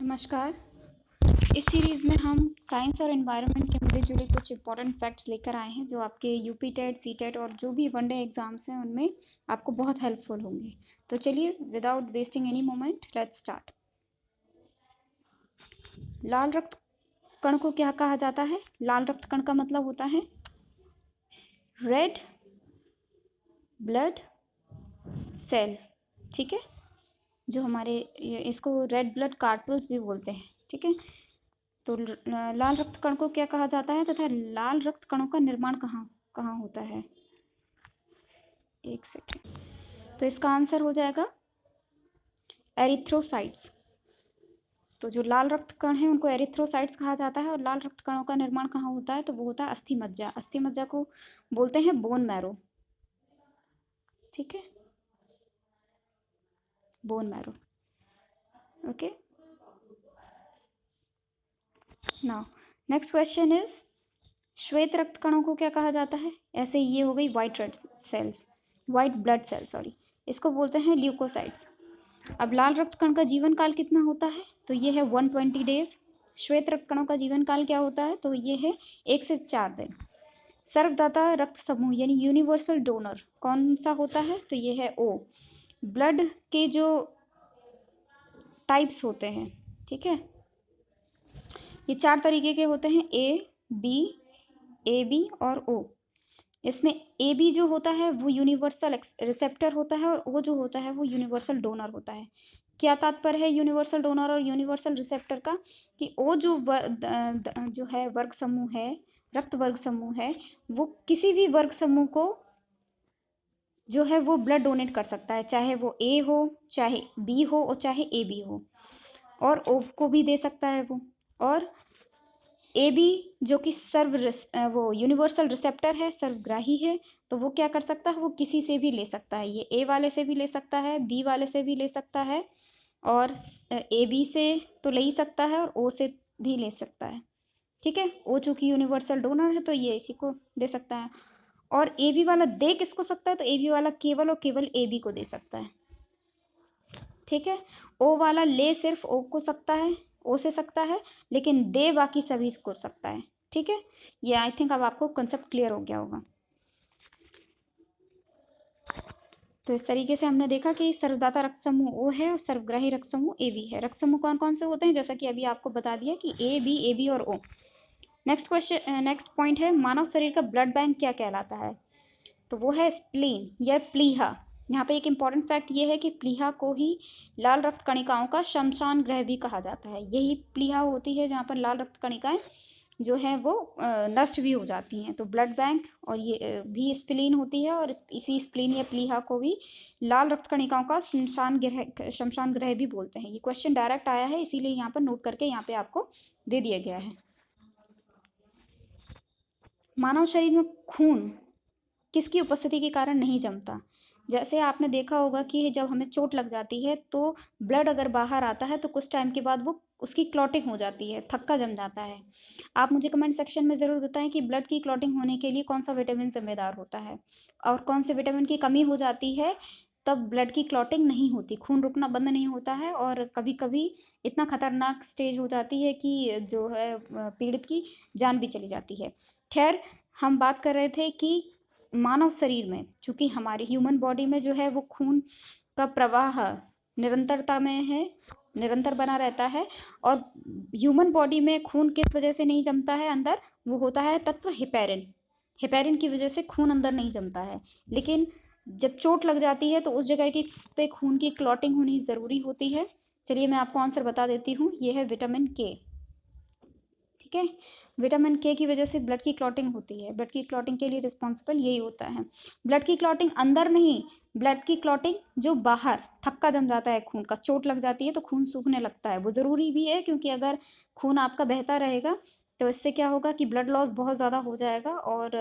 नमस्कार। इस सीरीज़ में हम साइंस और एनवायरनमेंट के मिले जुले कुछ इंपॉर्टेंट फैक्ट्स लेकर आए हैं जो आपके यूपी टेट सी टेट और जो भी वनडे एग्जाम्स हैं उनमें आपको बहुत हेल्पफुल होंगे। तो चलिए without wasting any moment let's start. लाल रक्त कण को क्या कहा जाता है? लाल रक्त कण का मतलब होता है रेड ब्लड सेल। ठीक है, जो हमारे इसको रेड ब्लड कार्टल्स भी बोलते हैं। ठीक है, तो लाल रक्त कण को क्या कहा जाता है तथा लाल रक्त कणों का निर्माण कहाँ कहाँ होता है? एक सेकेंड। तो इसका आंसर हो जाएगा एरिथ्रोसाइट्स। तो जो लाल रक्त कण है उनको एरिथ्रोसाइट्स कहा जाता है। और लाल रक्त कणों का निर्माण कहाँ होता है? तो वो होता है अस्थि मज्जा। अस्थि मज्जा को बोलते हैं बोन मैरो। ठीक है, bone marrow. Okay, now next question is श्वेत रक्त कणों को क्या कहा जाता है? ऐसे ये हो गई white red cells, white blood cell sorry, इसको बोलते हैं ल्यूकोसाइट्स। अब लाल रक्त कण का जीवन काल कितना होता है? तो ये है 120 डेज। श्वेत रक्त कणों का जीवन काल क्या होता है? तो ये है 1 से 4 दिन। सर्वदाता रक्त समूह यानी यूनिवर्सल डोनर कौन सा होता है? तो ये है ओ। ब्लड के जो टाइप्स होते हैं, ठीक है, ये 4 तरीके के होते हैं, ए बी और ओ। इसमें ए बी जो होता है वो यूनिवर्सल रिसेप्टर होता है और ओ जो होता है वो यूनिवर्सल डोनर होता है। क्या तात्पर्य है यूनिवर्सल डोनर और यूनिवर्सल रिसेप्टर का? कि ओ जो जो है वर्ग समूह है, रक्त वर्ग समूह है, वो किसी भी वर्ग समूह को जो है वो ब्लड डोनेट कर सकता है, चाहे वो ए हो, चाहे बी हो और चाहे ए बी हो, और ओ को भी दे सकता है वो। और ए बी जो कि वो यूनिवर्सल रिसेप्टर है, सर्वग्राही है, तो वो क्या कर सकता है? वो किसी से भी ले सकता है। ये ए वाले से भी ले सकता है, बी वाले से भी ले सकता है, और ए बी से तो ले ही सकता है और ओ से भी ले सकता है। ठीक है, ओ चूंकि यूनिवर्सल डोनर है तो ये इसी को दे सकता है। और ए बी वाला दे किसको सकता है? तो ए बी वाला केवल और केवल ए बी को दे सकता है। ठीक है, ओ वाला ले सिर्फ ओ को सकता है, ओ से सकता है, लेकिन दे बाकी सभी को सकता है। ठीक है, ये आई थिंक अब आपको कंसेप्ट क्लियर हो गया होगा। तो इस तरीके से हमने देखा कि सर्वदाता रक्त समूह ओ है और सर्वग्राही रक्त समूह ए बी है। रक्त समूह कौन कौन से होते हैं? जैसा कि अभी आपको बता दिया कि ए बी और ओ। नेक्स्ट क्वेश्चन, नेक्स्ट पॉइंट है मानव शरीर का ब्लड बैंक क्या कहलाता है? तो वो है स्प्लीन या प्लीहा। यहाँ पे एक इंपॉर्टेंट फैक्ट ये है कि प्लीहा को ही लाल रक्त कणिकाओं का शमशान गृह भी कहा जाता है। यही प्लीहा होती है जहाँ पर लाल रक्त कणिकाएं जो हैं वो नष्ट भी हो जाती हैं। तो ब्लड बैंक और ये भी स्प्लीन होती है, और इसी स्प्लीन या प्लीहा को भी लाल रक्त कणिकाओं का शमशान गृह भी बोलते हैं। ये क्वेश्चन डायरेक्ट आया है, इसीलिए यहाँ पर नोट करके यहाँ पे आपको दे दिया गया है। मानव शरीर में खून किसकी उपस्थिति के कारण नहीं जमता? जैसे आपने देखा होगा कि जब हमें चोट लग जाती है तो ब्लड अगर बाहर आता है तो कुछ टाइम के बाद वो उसकी क्लॉटिंग हो जाती है, थक्का जम जाता है। आप मुझे कमेंट सेक्शन में ज़रूर बताएं कि ब्लड की क्लॉटिंग होने के लिए कौन सा विटामिन जिम्मेदार होता है, और कौन से विटामिन की कमी हो जाती है तब ब्लड की क्लॉटिंग नहीं होती, खून रुकना बंद नहीं होता है, और कभी कभी इतना खतरनाक स्टेज हो जाती है कि जो है पीड़ित की जान भी चली जाती है। खैर, हम बात कर रहे थे कि मानव शरीर में, चूंकि हमारी ह्यूमन बॉडी में जो है वो खून का प्रवाह निरंतरता में है, निरंतर बना रहता है। और ह्यूमन बॉडी में खून किस वजह से नहीं जमता है अंदर? वो होता है तत्व हेपेरिन। हेपेरिन की वजह से खून अंदर नहीं जमता है। लेकिन जब चोट लग जाती है तो उस जगह की पे खून की क्लॉटिंग होनी ज़रूरी होती है। चलिए मैं आपको आंसर बता देती हूँ, ये है विटामिन के। ठीक है, विटामिन के की वजह से ब्लड की क्लॉटिंग होती है। ब्लड की क्लॉटिंग के लिए रिस्पॉन्सिबल यही होता है। ब्लड की क्लॉटिंग अंदर नहीं, ब्लड की क्लॉटिंग जो बाहर, थक्का जम जाता है खून का, चोट लग जाती है तो खून सूखने लगता है। वो ज़रूरी भी है, क्योंकि अगर खून आपका बहता रहेगा तो इससे क्या होगा कि ब्लड लॉस बहुत ज़्यादा हो जाएगा और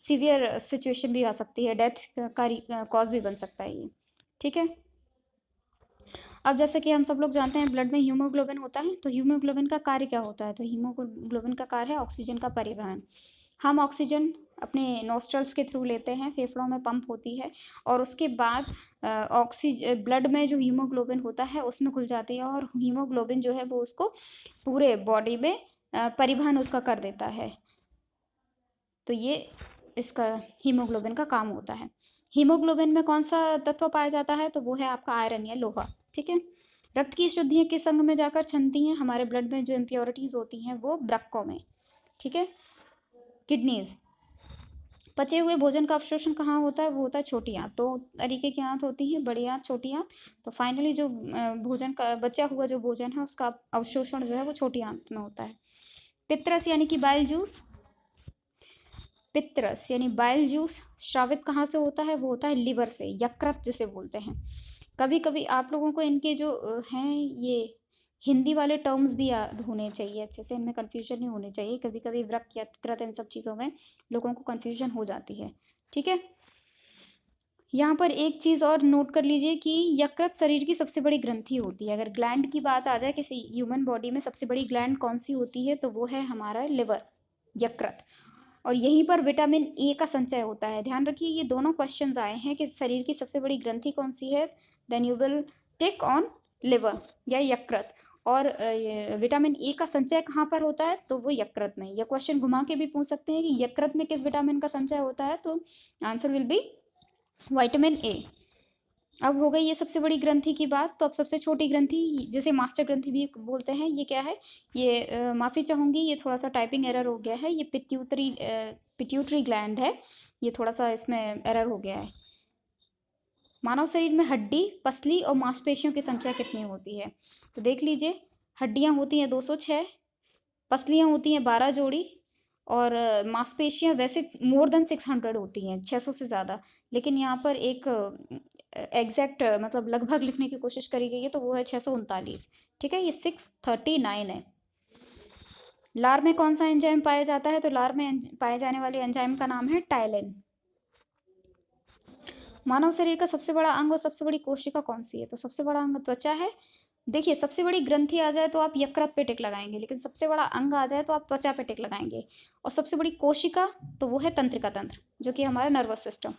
सीवियर सिचुएशन भी आ सकती है, डेथ का कॉज भी बन सकता है ये। ठीक है, अब जैसे कि हम सब लोग जानते हैं ब्लड में हीमोग्लोबिन होता है। तो हीमोग्लोबिन का कार्य क्या होता है? तो हीमोग्लोबिन का कार्य है ऑक्सीजन का परिवहन। हम ऑक्सीजन अपने नोस्ट्रल्स के थ्रू लेते हैं, फेफड़ों में पंप होती है और उसके बाद ब्लड में जो हीमोग्लोबिन होता है उसमें घुल जाती है और हीमोग्लोबिन जो है वो उसको पूरे बॉडी में परिवहन उसका कर देता है। तो ये इसका हीमोग्लोबिन का काम होता है। हीमोग्लोबिन में कौन सा तत्व पाया जाता है? तो वो है आपका आयरन या लोहा। ठीक है। रक्त की शुद्धियाँ किस अंग में जाकर छनती हैं? हमारे ब्लड में जो इम्प्योरिटीज होती हैं वो वृक्कों में। ठीक है। किडनीज। पचे हुए भोजन का अवशोषण कहाँ होता है? वो होता है छोटी आंत। दो तरीके की आंत होती है, बड़ी आंत, छोटी आंत। तो फाइनली जो भोजन का बचा हुआ जो भोजन है उसका अवशोषण जो है वो छोटी आंत में होता है। पित्तरस यानी कि बाइल जूस। पित्तरस यानी बाइल जूस स्रावित कहाँ से होता है? वो होता है लिवर से, यकृत जिसे बोलते हैं। कभी कभी आप लोगों को इनके जो हैं ये हिंदी वाले टर्म्स भी याद होने चाहिए अच्छे से, इनमें कन्फ्यूजन नहीं होनी चाहिए। कभी कभी वृक्क, यकृत, इन सब चीज़ों में लोगों को कन्फ्यूजन हो जाती है। ठीक है। यहाँ पर एक चीज़ और नोट कर लीजिए कि यकृत शरीर की सबसे बड़ी ग्रंथि होती है। अगर ग्लैंड की बात आ जाए किसी ह्यूमन बॉडी में, सबसे बड़ी ग्लैंड कौन सी होती है? तो वो है हमारा लिवर, यकृत। और यहीं पर विटामिन ए का संचय होता है। ध्यान रखिए ये दोनों क्वेश्चंस आए हैं कि शरीर की सबसे बड़ी ग्रंथि कौन सी है, then you will tick on liver या यकृत। और विटामिन ए का संचय कहाँ पर होता है? तो वो यकृत में। यह क्वेश्चन घुमा के भी पूछ सकते हैं कि यकृत में किस विटामिन का संचय होता है? तो answer will be vitamin A. अब हो गई ये सबसे बड़ी ग्रंथि की बात। तो अब सबसे छोटी ग्रंथि जिसे मास्टर ग्रंथि भी बोलते हैं, ये क्या है? ये माफ़ी चाहूँगी, ये थोड़ा सा टाइपिंग एरर हो गया है। ये पिट्यूटरी ग्लैंड है, ये थोड़ा सा इसमें एरर हो गया है। मानव शरीर में हड्डी, पसली और मांसपेशियों की संख्या कितनी होती है? तो देख लीजिए, हड्डियाँ होती हैं 206, पसलियाँ होती हैं 12 जोड़ी और मांसपेशियाँ वैसे मोर देन 600 होती हैं, 600 से ज़्यादा। लेकिन यहाँ पर एक एग्जैक्ट मतलब लगभग लिखने की कोशिश करी गई है, तो वो है 639। ठीक है, ये 639 है। लार में कौन सा एंजाइम पाया जाता है? तो लार में पाए जाने वाले एंजाइम का नाम है टाइलिन। मानव शरीर का सबसे बड़ा अंग और सबसे बड़ी कोशिका कौन सी है? तो सबसे बड़ा अंग त्वचा है। देखिए, सबसे बड़ी ग्रंथि आ जाए तो आप यकृत पे टिक लगाएंगे, लेकिन सबसे बड़ा अंग आ जाए तो आप त्वचा पे टिक लगाएंगे। और सबसे बड़ी कोशिका तो वो है तंत्रिका तंत्र, जो कि हमारा नर्वस सिस्टम।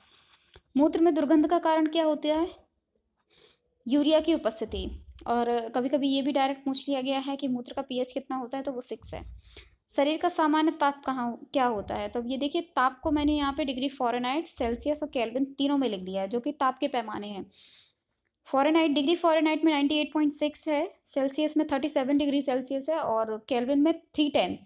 मूत्र में दुर्गंध का कारण क्या होता है? यूरिया की उपस्थिति। और कभी कभी ये भी डायरेक्ट पूछ लिया गया है कि मूत्र का पीएच कितना होता है? तो वो 6 है। शरीर का सामान्य ताप क्या होता है? तो अब ये देखिए, ताप को मैंने यहाँ पे डिग्री फ़ारेनहाइट, सेल्सियस और केल्विन तीनों में लिख दिया है, जो कि ताप के पैमाने हैं। डिग्री फ़ारेनहाइट में 98.6 है, सेल्सियस में 37 डिग्री सेल्सियस है और केल्विन में 310।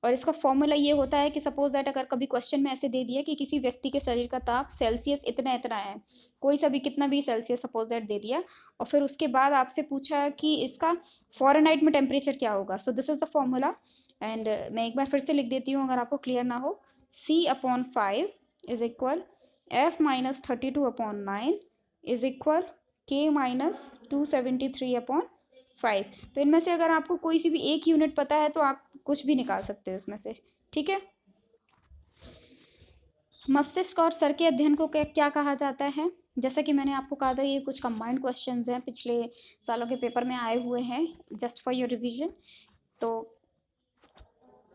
और इसका फॉर्मूला ये होता है कि सपोज दैट अगर कभी क्वेश्चन में ऐसे दे दिया कि किसी व्यक्ति के शरीर का ताप सेल्सियस इतना इतना है, कोई सा भी कितना भी सेल्सियस सपोज दैट दे दिया, और फिर उसके बाद आपसे पूछा कि इसका फ़ारेनहाइट में टेम्परेचर क्या होगा। So this is the formula. And मैं एक बार फिर से लिख देती हूँ अगर आपको क्लियर ना हो। C/5 is equal F-32/9 is equal K-273/5। तो इनमें से अगर आपको कोई सी भी एक यूनिट पता है तो आप कुछ भी निकाल सकते हो उसमें से। ठीक है। मस्तिष्क और सर के अध्ययन को क्या कहा जाता है? जैसा कि मैंने आपको कहा था, ये कुछ कंबाइंड क्वेश्चंस हैं, पिछले सालों के पेपर में आए हुए हैं, जस्ट फॉर योर रिवीजन। तो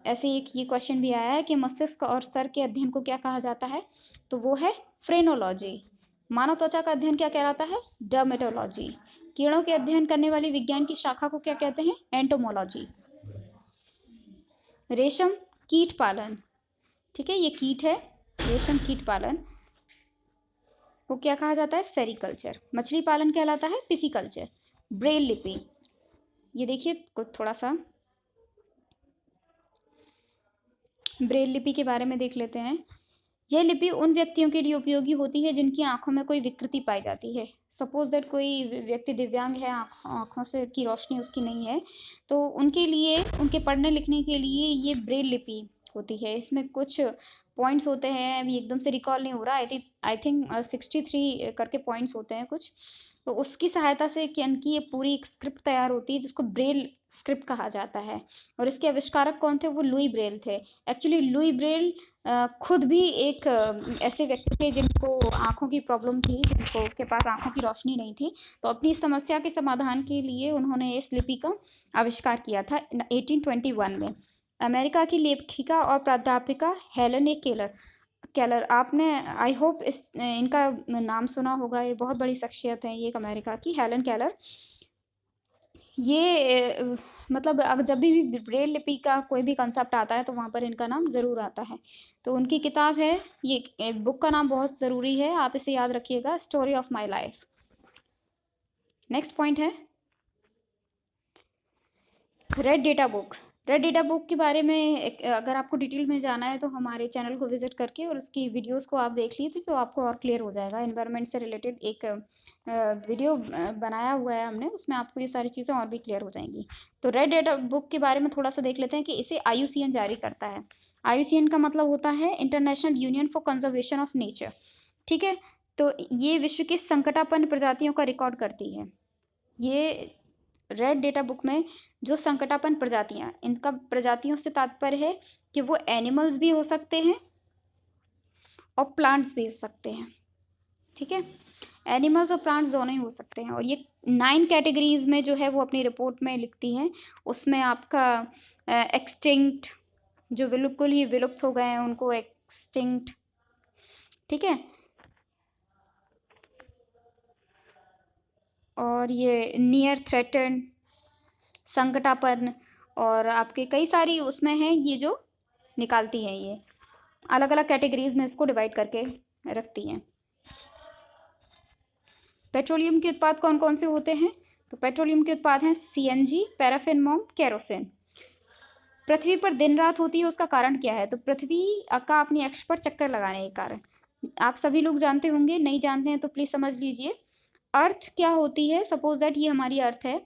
ऐसे एक ये क्वेश्चन भी आया है कि मस्तिष्क और सर के अध्ययन को क्या कहा जाता है? तो वो है फ्रेनोलॉजी। मानव त्वचा का अध्ययन क्या कहलाता है? डर्मेटोलॉजी। कीड़ों के अध्ययन करने वाली विज्ञान की शाखा को क्या कहते हैं? एंटोमोलॉजी। रेशम कीट पालन, ठीक है, ये कीट है, रेशम कीट पालन को क्या कहा जाता है? सेरीकल्चर। मछली पालन कहलाता है पिसीकल्चर। ब्रेल लिपि, ये देखिए थोड़ा सा ब्रेल लिपि के बारे में देख लेते हैं। यह लिपि उन व्यक्तियों के लिए उपयोगी होती है जिनकी आंखों में कोई विकृति पाई जाती है। सपोज दैट कोई व्यक्ति दिव्यांग है, आंखों से की रोशनी उसकी नहीं है, तो उनके लिए, उनके पढ़ने लिखने के लिए ये ब्रेल लिपि होती है। इसमें कुछ पॉइंट्स होते हैं, अभी एकदम से रिकॉल नहीं हो रहा, आई थिंक 63 करके पॉइंट्स होते हैं कुछ। तो उसकी सहायता से इनकी ये पूरी एक स्क्रिप्ट तैयार होती है जिसको ब्रेल स्क्रिप्ट कहा जाता है। और इसके आविष्कारक कौन थे? वो लुई ब्रेल थे। एक्चुअली लुई ब्रेल खुद भी एक ऐसे व्यक्ति थे जिनको आँखों की प्रॉब्लम थी, जिनको के पास आँखों की रोशनी नहीं थी। तो अपनी समस्या के समाधान के लिए उन्होंने इस लिपि का आविष्कार किया था 1821 में। अमेरिका की लेखिका और प्राध्यापिका हेलन ए केलर केलर आपने आई होप इनका नाम सुना होगा। ये बहुत बड़ी शख्सियत है, ये एक अमेरिका की हेलन केलर। ये मतलब अगर जब भी ब्रेल लिपि का कोई भी कंसेप्ट आता है तो वहाँ पर इनका नाम ज़रूर आता है। तो उनकी किताब है, ये बुक का नाम बहुत ज़रूरी है, आप इसे याद रखिएगा, story of my life. Next point है red data book. Red data book के बारे में अगर आपको डिटेल में जाना है तो हमारे चैनल को विजिट करके और उसकी वीडियोस को आप देख लीजिए तो आपको और क्लियर हो जाएगा। एनवायरनमेंट से रिलेटेड एक वीडियो बनाया हुआ है हमने, उसमें आपको ये सारी चीज़ें और भी क्लियर हो जाएंगी। तो रेड डेटा बुक के बारे में थोड़ा सा देख लेते हैं कि इसे IUCN जारी करता है। IUCN का मतलब होता है international union for conservation of nature. ठीक है, तो ये विश्व की संकटापन्न प्रजातियों का रिकॉर्ड करती है। ये रेड डेटा बुक में जो संकटापन्न प्रजातियां, इनका प्रजातियों से तात्पर्य है कि वो एनिमल्स भी हो सकते हैं और प्लांट्स भी हो सकते हैं। ठीक है, एनिमल्स और प्लांट्स दोनों ही हो सकते हैं। और ये 9 कैटेगरीज में जो है वो अपनी रिपोर्ट में लिखती हैं। उसमें आपका एक्सटिंक्ट, जो बिल्कुल ही विलुप्त हो गए हैं उनको एक्सटिंक्ट, ठीक है, और ये नियर थ्रेटन, संकटापन्न, और आपके कई सारी उसमें हैं ये जो निकालती हैं। ये अलग अलग कैटेगरीज में इसको डिवाइड करके रखती हैं। पेट्रोलियम के उत्पाद कौन कौन से होते हैं? तो पेट्रोलियम के उत्पाद हैं CNG, पैराफिन, मोम, केरोसिन। पृथ्वी पर दिन रात होती है, उसका कारण क्या है? तो पृथ्वी का अपनी अक्ष पर चक्कर लगाने के कारण। आप सभी लोग जानते होंगे, नहीं जानते हैं तो प्लीज समझ लीजिए। अर्थ क्या होती है? सपोज दैट ये हमारी अर्थ है,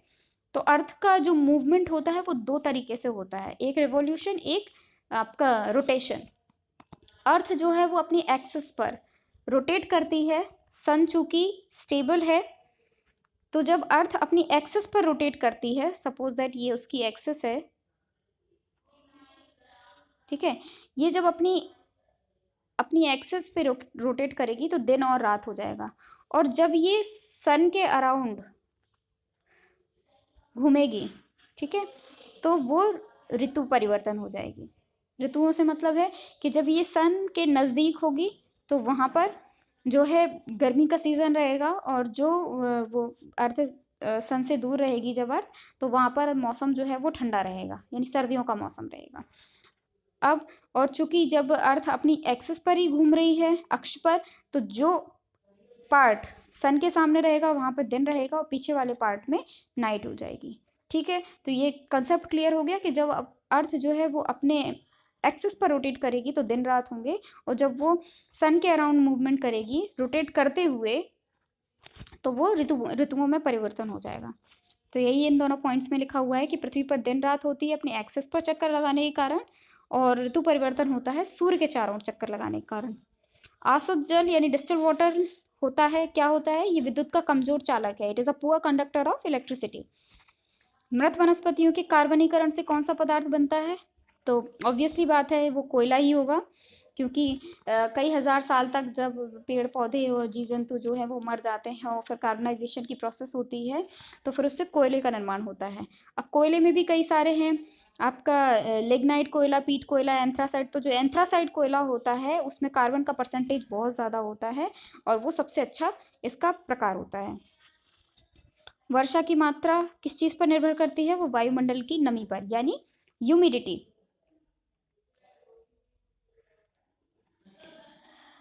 तो अर्थ का जो मूवमेंट होता है वो 2 तरीके से होता है, एक रिवॉल्यूशन, एक आपका रोटेशन। अर्थ जो है वो अपनी एक्सिस पर रोटेट करती है। सन चूंकि स्टेबल है, तो जब अर्थ अपनी एक्सिस पर रोटेट करती है, सपोज दैट ये उसकी एक्सिस है, ठीक है, ये जब अपनी अपनी एक्सिस पे रोटेट करेगी तो दिन और रात हो जाएगा। और जब ये सन के अराउंड घूमेगी, ठीक है, तो वो ऋतु परिवर्तन हो जाएगी। ऋतुओं से मतलब है कि जब ये सन के नज़दीक होगी तो वहाँ पर जो है गर्मी का सीज़न रहेगा, और जो वो अर्थ सन से दूर रहेगी जब अर्थ, तो वहाँ पर मौसम जो है वो ठंडा रहेगा, यानी सर्दियों का मौसम रहेगा। अब और चूंकि जब अर्थ अपनी एक्सिस पर ही घूम रही है, अक्ष पर, तो जो पार्ट सन के सामने रहेगा वहाँ पर दिन रहेगा और पीछे वाले पार्ट में नाइट हो जाएगी। ठीक है, तो ये कंसेप्ट क्लियर हो गया कि जब अर्थ जो है वो अपने एक्सिस पर रोटेट करेगी तो दिन रात होंगे, और जब वो सन के अराउंड मूवमेंट करेगी रोटेट करते हुए, तो वो ऋतुओं में परिवर्तन हो जाएगा। तो यही इन दोनों पॉइंट्स में लिखा हुआ है कि पृथ्वी पर दिन रात होती है अपने एक्सिस पर चक्कर लगाने के कारण, और ऋतु परिवर्तन होता है सूर्य के चारों ओर चक्कर लगाने के कारण। आसुत जल यानी डिस्टिल्ड वाटर होता है, क्या होता है? ये विद्युत का कमजोर चालक है। It is a poor conductor of electricity. मृत वनस्पतियों के कार्बनीकरण से कौन सा पदार्थ बनता है? तो ऑब्वियसली बात है वो कोयला ही होगा, क्योंकि कई हजार साल तक जब पेड़ पौधे और जीव जंतु जो है वो मर जाते हैं और फिर कार्बनाइजेशन की प्रोसेस होती है, तो फिर उससे कोयले का निर्माण होता है। अब कोयले में भी कई सारे हैं, आपका लिग्नाइट कोयला, पीट कोयला, एंथ्रासाइट। तो जो एंथ्रासाइट कोयला होता है उसमें कार्बन का परसेंटेज बहुत ज़्यादा होता है, और वो सबसे अच्छा इसका प्रकार होता है। वर्षा की मात्रा किस चीज़ पर निर्भर करती है? वो वायुमंडल की नमी पर, यानी ह्यूमिडिटी।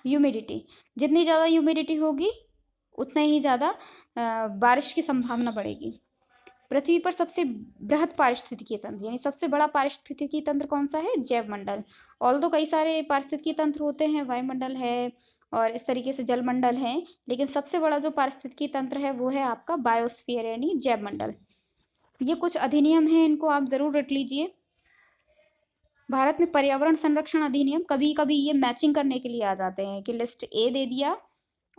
ह्यूमिडिटी, जितनी ज़्यादा ह्यूमिडिटी होगी उतना ही ज़्यादा बारिश की संभावना बढ़ेगी। पृथ्वी पर सबसे बृहद पारिस्थितिकी तंत्र, यानी सबसे बड़ा पारिस्थितिकी तंत्र कौन सा है? जैवमंडल। ऑल्दो कई सारे पारिस्थितिकी तंत्र होते हैं, वायुमंडल है और इस तरीके से जलमंडल है, लेकिन सबसे बड़ा जो पारिस्थितिकी तंत्र है वो है आपका बायोस्फीयर यानी जैवमंडल। ये कुछ अधिनियम हैं, इनको आप ज़रूर रट लीजिए। भारत में पर्यावरण संरक्षण अधिनियम, कभी कभी ये मैचिंग करने के लिए आ जाते हैं कि लिस्ट ए दे दिया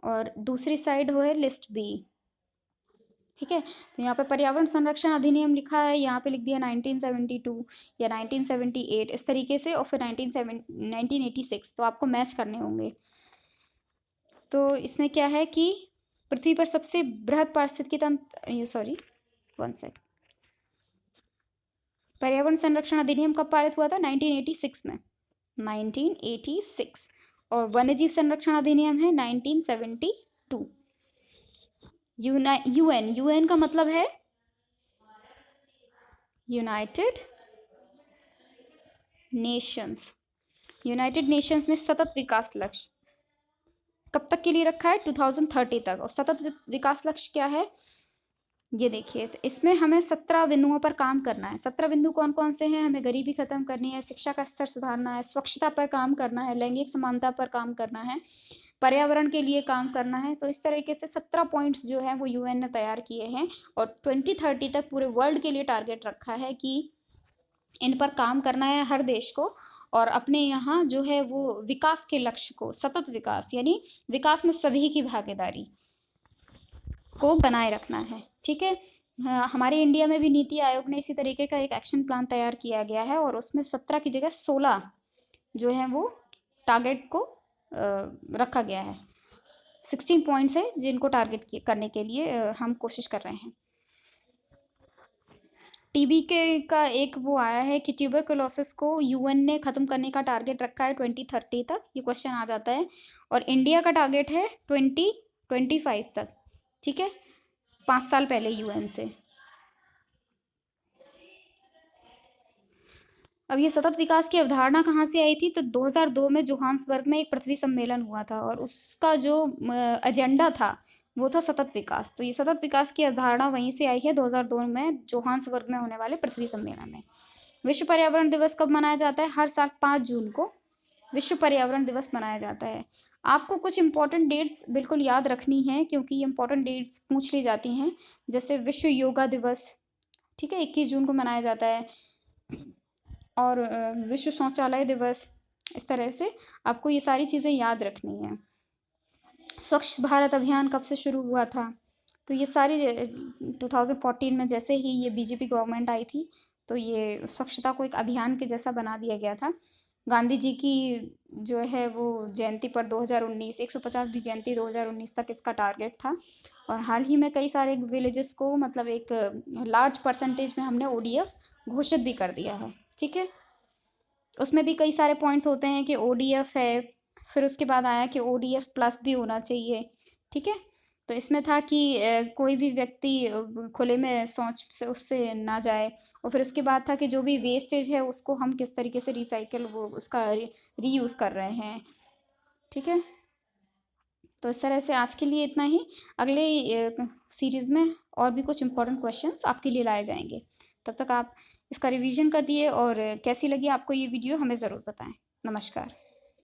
और दूसरी साइड हो है लिस्ट बी। ठीक है, तो यहाँ पे पर्यावरण संरक्षण अधिनियम लिखा है, यहाँ पे लिख दिया 1972 या 1978 इस तरीके से, और फिर 1986, तो आपको मैच करने होंगे। तो इसमें क्या है कि पृथ्वी पर सबसे बृहद पारिस्थितिकी तंत्र, सॉरी 1 सेकंड, पर्यावरण संरक्षण अधिनियम कब पारित हुआ था? 1986 में, 1986। और वन्यजीव संरक्षण अधिनियम है 1972। यूएन का मतलब है यूनाइटेड नेशंस। यूनाइटेड नेशंस ने सतत विकास लक्ष्य कब तक के लिए रखा है? 2030 तक। और सतत विकास लक्ष्य क्या है ये देखिए, तो इसमें हमें 17 बिंदुओं पर काम करना है। 17 बिंदु कौन कौन से हैं? हमें गरीबी खत्म करनी है, शिक्षा का स्तर सुधारना है, स्वच्छता पर काम करना है, लैंगिक समानता पर काम करना है, पर्यावरण के लिए काम करना है। तो इस तरीके से 17 पॉइंट्स जो हैं वो यूएन ने तैयार किए हैं और 2030 तक पूरे वर्ल्ड के लिए टारगेट रखा है कि इन पर काम करना है हर देश को। और अपने यहाँ जो है वो विकास के लक्ष्य को, सतत विकास यानी विकास में सभी की भागीदारी को बनाए रखना है। ठीक है, हमारे इंडिया में भी नीति आयोग ने इसी तरीके का एक एक्शन प्लान तैयार किया गया है और उसमें 17 की जगह 16 जो है वो टारगेट को रखा गया है। 16 पॉइंट्स है जिनको टारगेट करने के लिए हम कोशिश कर रहे हैं। टीबी का एक वो आया है कि ट्यूबरकुलोसिस को यूएन ने ख़त्म करने का टारगेट रखा है 2030 तक, ये क्वेश्चन आ जाता है। और इंडिया का टारगेट है 2025 तक। ठीक है, 5 साल पहले यूएन से। अब ये सतत विकास की अवधारणा कहाँ से आई थी? तो 2002 में जोहान्सबर्ग में एक पृथ्वी सम्मेलन हुआ था और उसका जो एजेंडा था वो था सतत विकास। तो ये सतत विकास की अवधारणा वहीं से आई है 2002 में जोहान्सबर्ग में होने वाले पृथ्वी सम्मेलन में। विश्व पर्यावरण दिवस कब मनाया जाता है? हर साल 5 जून को विश्व पर्यावरण दिवस मनाया जाता है। आपको कुछ इंपॉर्टेंट डेट्स बिल्कुल याद रखनी है क्योंकि ये इंपॉर्टेंट डेट्स पूछ ली जाती हैं। जैसे विश्व योगा दिवस, ठीक है, 21 जून को मनाया जाता है। और विश्व शौचालय दिवस, इस तरह से आपको ये सारी चीज़ें याद रखनी है। स्वच्छ भारत अभियान कब से शुरू हुआ था? तो ये सारी 2014 में जैसे ही ये बीजेपी गवर्नमेंट आई थी तो ये स्वच्छता को एक अभियान के जैसा बना दिया गया था। गांधी जी की जो है वो जयंती पर 2019 150वीं जयंती 2019 तक इसका टारगेट था। और हाल ही में कई सारे विलेजेस को मतलब एक लार्ज परसेंटेज में हमने ओडीएफ घोषित भी कर दिया है। ठीक है, उसमें भी कई सारे पॉइंट्स होते हैं कि ओडीएफ है, फिर उसके बाद आया कि ओडीएफ प्लस भी होना चाहिए। ठीक है, तो इसमें था कि कोई भी व्यक्ति खुले में शौच से उससे ना जाए। और फिर उसके बाद था कि जो भी वेस्टेज है उसको हम किस तरीके से रिसाइकिल वो उसका रीयूज़ कर रहे हैं। ठीक है, तो इस तरह से आज के लिए इतना ही। अगले सीरीज़ में और भी कुछ इंपॉर्टेंट क्वेश्चंस आपके लिए लाए जाएंगे। तब तक आप इसका रिवीजन कर दिए और कैसी लगी आपको ये वीडियो हमें ज़रूर बताएं। नमस्कार।